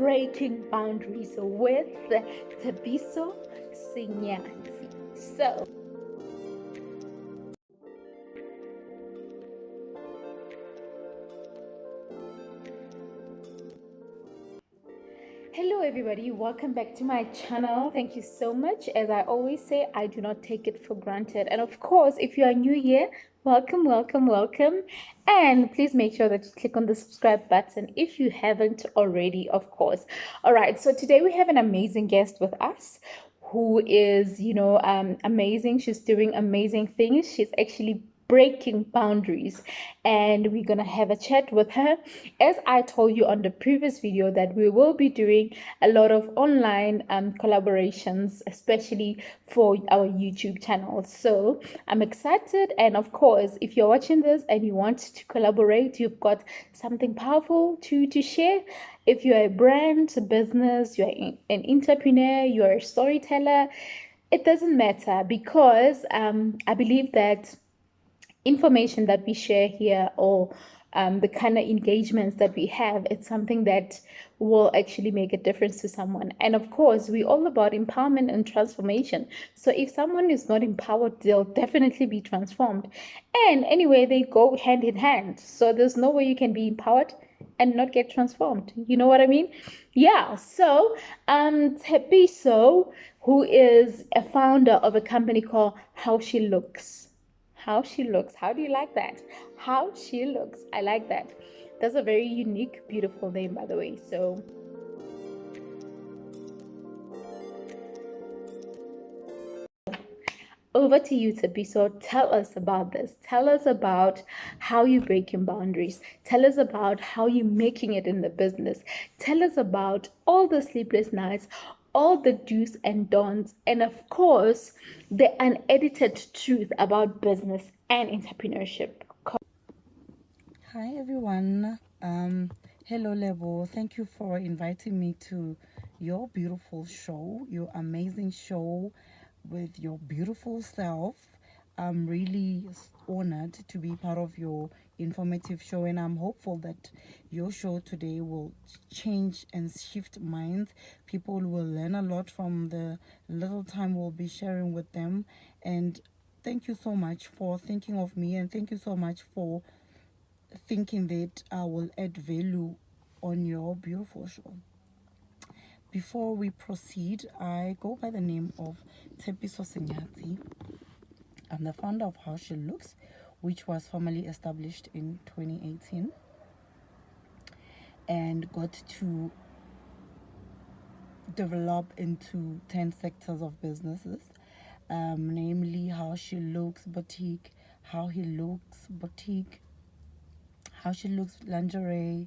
breaking boundaries with Tshepiso Senyatsi. So, hello everybody, welcome back to my channel. Thank you so much. As I always say, I do not take it for granted. And of course, if you are new here, welcome. And please make sure that you click on the subscribe button if you haven't already, of course. All right, so today we have an amazing guest with us who is, amazing. She's doing amazing things. She's actually breaking boundaries, and we're gonna have a chat with her. As I told you on the previous video, that we will be doing a lot of online collaborations, especially for our YouTube channel. So I'm excited, and of course, if you're watching this and you want to collaborate, you've got something powerful to share. If you're a brand, a business, you're an entrepreneur, you're a storyteller, it doesn't matter, because I believe that information that we share here, or the kind of engagements that we have, it's something that will actually make a difference to someone. And of course, we're all about empowerment and transformation. So if someone is not empowered, they'll definitely be transformed. And anyway, they go hand in hand. So there's no way you can be empowered and not get transformed. You know what I mean? Yeah. So Tshepiso, who is a founder of a company called How She Looks. How She Looks. How do you like that? How She Looks. I like that. That's a very unique, beautiful name, by the way. So, over to you, Tshepiso. Tell us about this. Tell us about how you're breaking boundaries. Tell us about how you're making it in the business. Tell us about all the sleepless nights, all the do's and don'ts, and of course, the unedited truth about business and entrepreneurship. Hi everyone. Hello Lebo. Thank you for inviting me to your beautiful show, your amazing show with your beautiful self. I'm really honored to be part of your informative show, and I'm hopeful that your show today will change and shift minds. People will learn a lot from the little time we'll be sharing with them. And thank you so much for thinking of me, and thank you so much for thinking that I will add value on your beautiful show. Before we proceed, I go by the name of Tshepiso Senyatsi. I'm the founder of How She Looks, which was formally established in 2018 and got to develop into 10 sectors of businesses, namely How She Looks Boutique, How He Looks Boutique, Howshelookslingerie,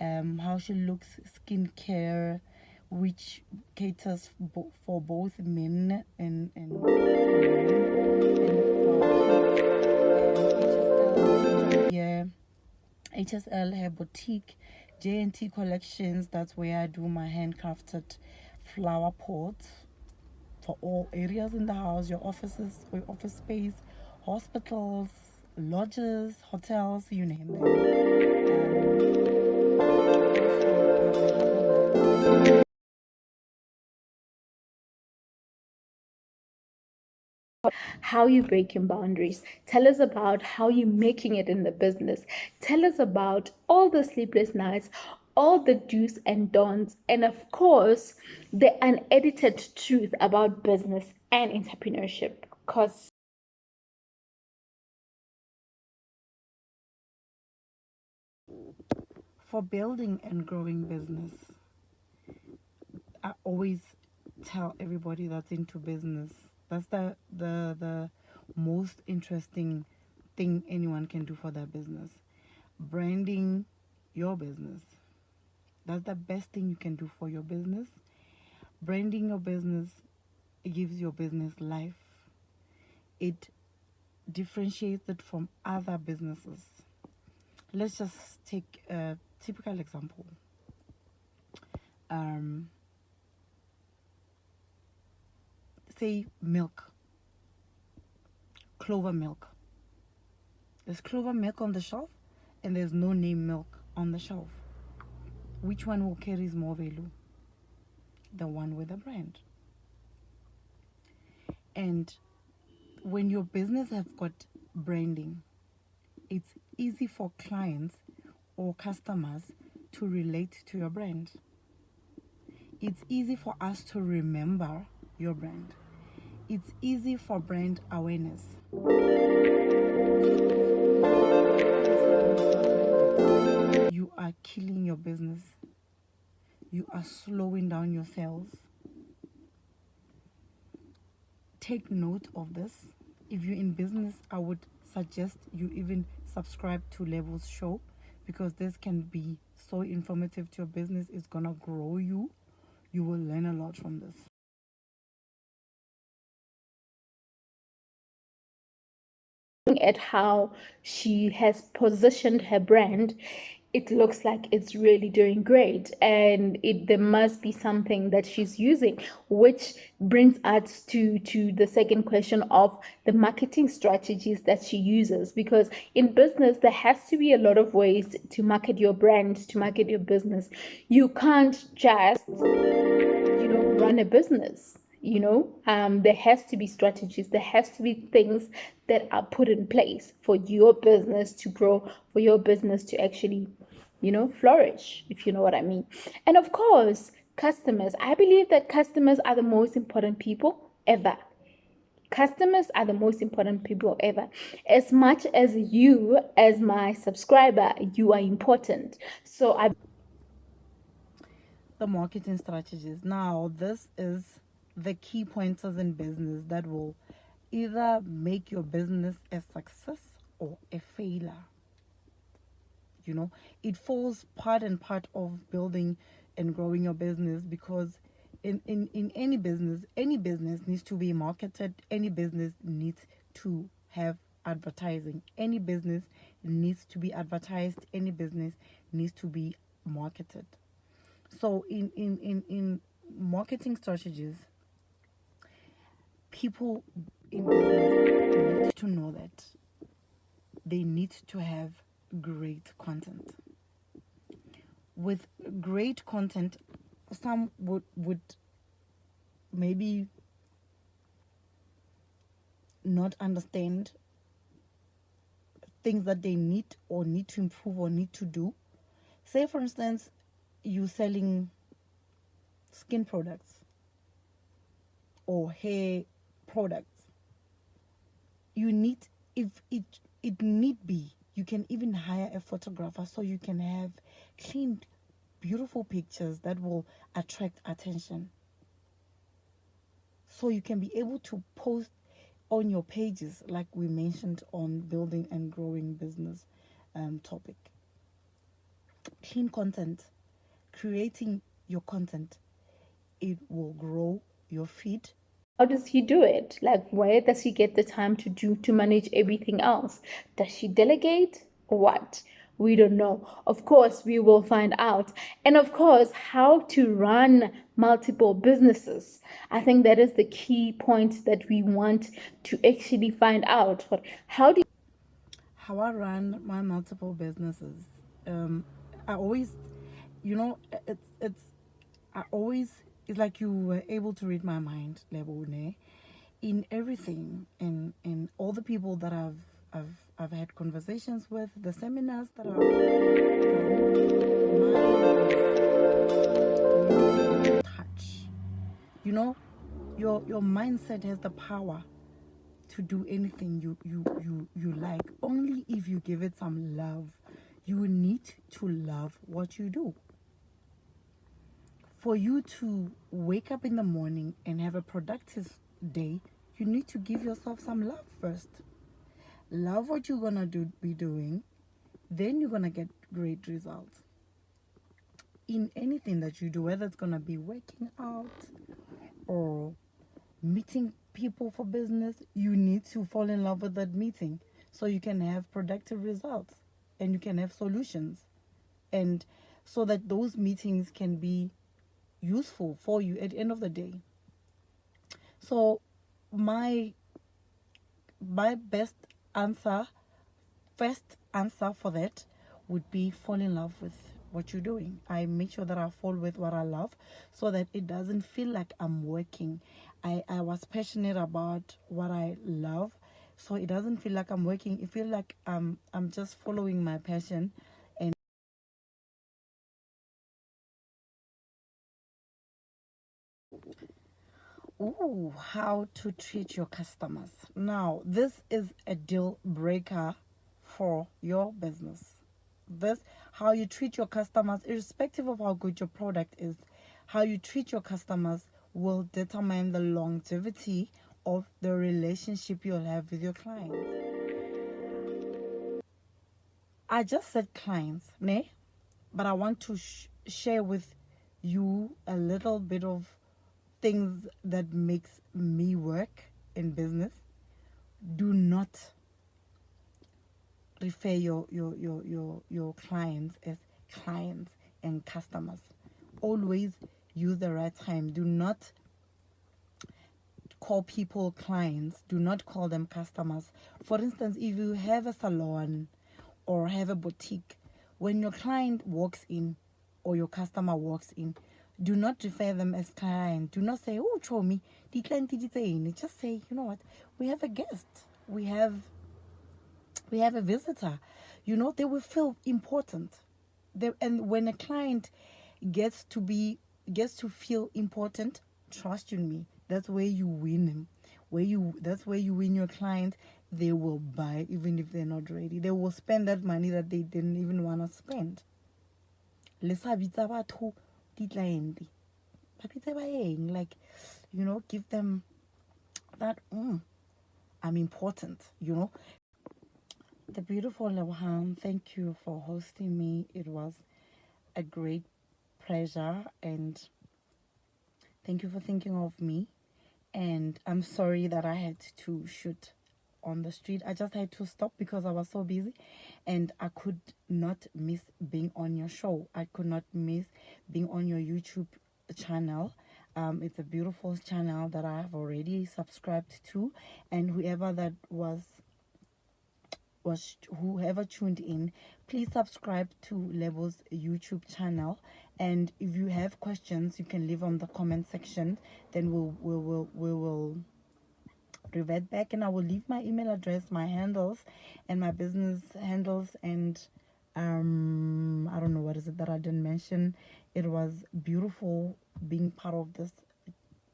Howshelooksskincare, which caters for both men and yeah, HSL Hair Boutique, J&T Collections. That's where I do my handcrafted flower pots for all areas in the house, your offices, or your office space, hospitals, lodges, hotels, you name them. How you breaking boundaries. Tell us about how you're making it in the business. Tell us about all the sleepless nights, all the do's and don'ts, and of course, the unedited truth about business and entrepreneurship. Because for building and growing business, I always tell everybody that's into business, that's the most interesting thing anyone can do for their business. Branding your business, that's the best thing you can do for your business. Branding your business, it gives your business life. It differentiates it from other businesses. Let's just take a typical example. Say milk, Clover milk. There's Clover milk on the shelf, and there's no name milk on the shelf. which one will carries more value? The one with the brand. And when your business have got branding, it's easy for clients or customers to relate to your brand. It's easy for us to remember your brand. It's easy for brand awareness. You are killing your business. You are slowing down your sales. Take note of this. If you're in business, I would suggest you even subscribe to Levels Show, because this can be so informative to your business. It's gonna grow you. You will learn a lot from this. At how she has positioned her brand, it looks like it's really doing great, and there must be something that she's using, which brings us to the second question of the marketing strategies that she uses. Because in business, there has to be a lot of ways to market your brand, to market your business. You can't just run a business. There has to be strategies, there has to be things that are put in place for your business to grow, for your business to actually flourish, if you know what I mean. And of course, customers. I believe that customers are the most important people ever. Customers are the most important people ever. As much as you, as my subscriber, you are important. So The marketing strategies. Now, this is the key pointers in business that will either make your business a success or a failure. It falls part and part of building and growing your business, because in any business needs to be marketed. Any business needs to have advertising. Any business needs to be advertised. Any business needs to be marketed. So in marketing strategies, people in business need to know that they need to have great content. With great content, some would maybe not understand things that they need to improve or need to do. Say, for instance, you selling skin products or hair products. You need, if it need be, you can even hire a photographer, so you can have clean, beautiful pictures that will attract attention. So you can be able to post on your pages, like we mentioned on building and growing business topic. Clean content, creating your content, it will grow your feed. How does he do it? Like, where does he get the time to manage everything else? Does she delegate or what? We don't know. Of course, we will find out. And of course, how to run multiple businesses. I think that is the key point that we want to actually find out. How I run my multiple businesses. I always, it's I always, it's like you were able to read my mind, Lebone, in everything, in all the people that I've had conversations with, the seminars that I've done. Touch. Your mindset has the power to do anything you like, only if you give it some love. You need to love what you do. For you to wake up in the morning and have a productive day, you need to give yourself some love first. Love what you're gonna be doing, then you're gonna get great results in anything that you do, whether it's gonna be working out or meeting people for business. You need to fall in love with that meeting, so you can have productive results and you can have solutions, and so that those meetings can be useful for you at the end of the day. So my best answer, first answer for that would be fall in love with what you're doing. I make sure that I fall with what I love so that it doesn't feel like I'm working. I was passionate about what I love, so it doesn't feel like I'm working. It feels like I'm just following my passion. And ooh, how to treat your customers. Now, this is a deal breaker for your business. This, how you treat your customers, irrespective of how good your product is, how you treat your customers will determine the longevity of the relationship you'll have with your clients. I just said clients, ne? But I want to share with you a little bit of things that makes me work in business. Do not refer your clients as clients and customers. Always use the right time. Do not call people clients. Do not call them customers. For instance, if you have a salon or have a boutique, when your client walks in or your customer walks in, do not refer them as client. Do not say, oh, show me the client did it. Just say, you know what, we have a guest. We have a visitor. You know, they will feel important. And when a client gets to feel important, trust you me, that's where you win him. That's where you win your client. They will buy even if they're not ready. They will spend that money that they didn't even want to spend. Like, you know, give them that I'm important, you know. The beautiful Lebohang, thank you for hosting me. It was a great pleasure, and thank you for thinking of me. And I'm sorry that I had to shoot on the street. I just had to stop because I was so busy, and I could not miss being on your show. I could not miss being on your YouTube channel. It's a beautiful channel that I have already subscribed to, and whoever tuned in, please subscribe to Lebo's YouTube channel. And if you have questions, you can leave on the comment section. Then we will revert back, and I will leave my email address, my handles, and my business handles. And I don't know what is it that I didn't mention. It was beautiful being part of this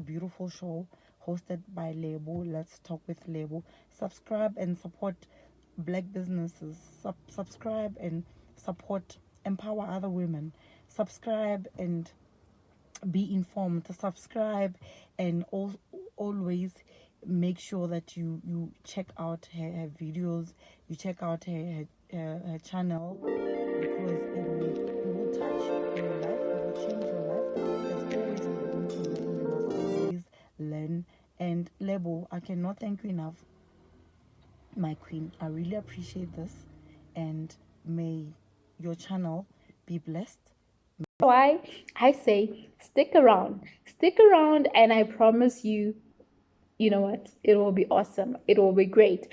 beautiful show hosted by Lebo. Let's talk with Lebo. Subscribe and support black businesses. Subscribe and support, empower other women. Subscribe and be informed. Subscribe and always make sure that you check out her videos. You check out her channel, because it will touch your life. It will change your life. There's always room to learn. You must always learn. And Lebo, I cannot thank you enough, my queen. I really appreciate this, and may your channel be blessed. Why I say stick around, and I promise you, you know what? It will be awesome. It will be great.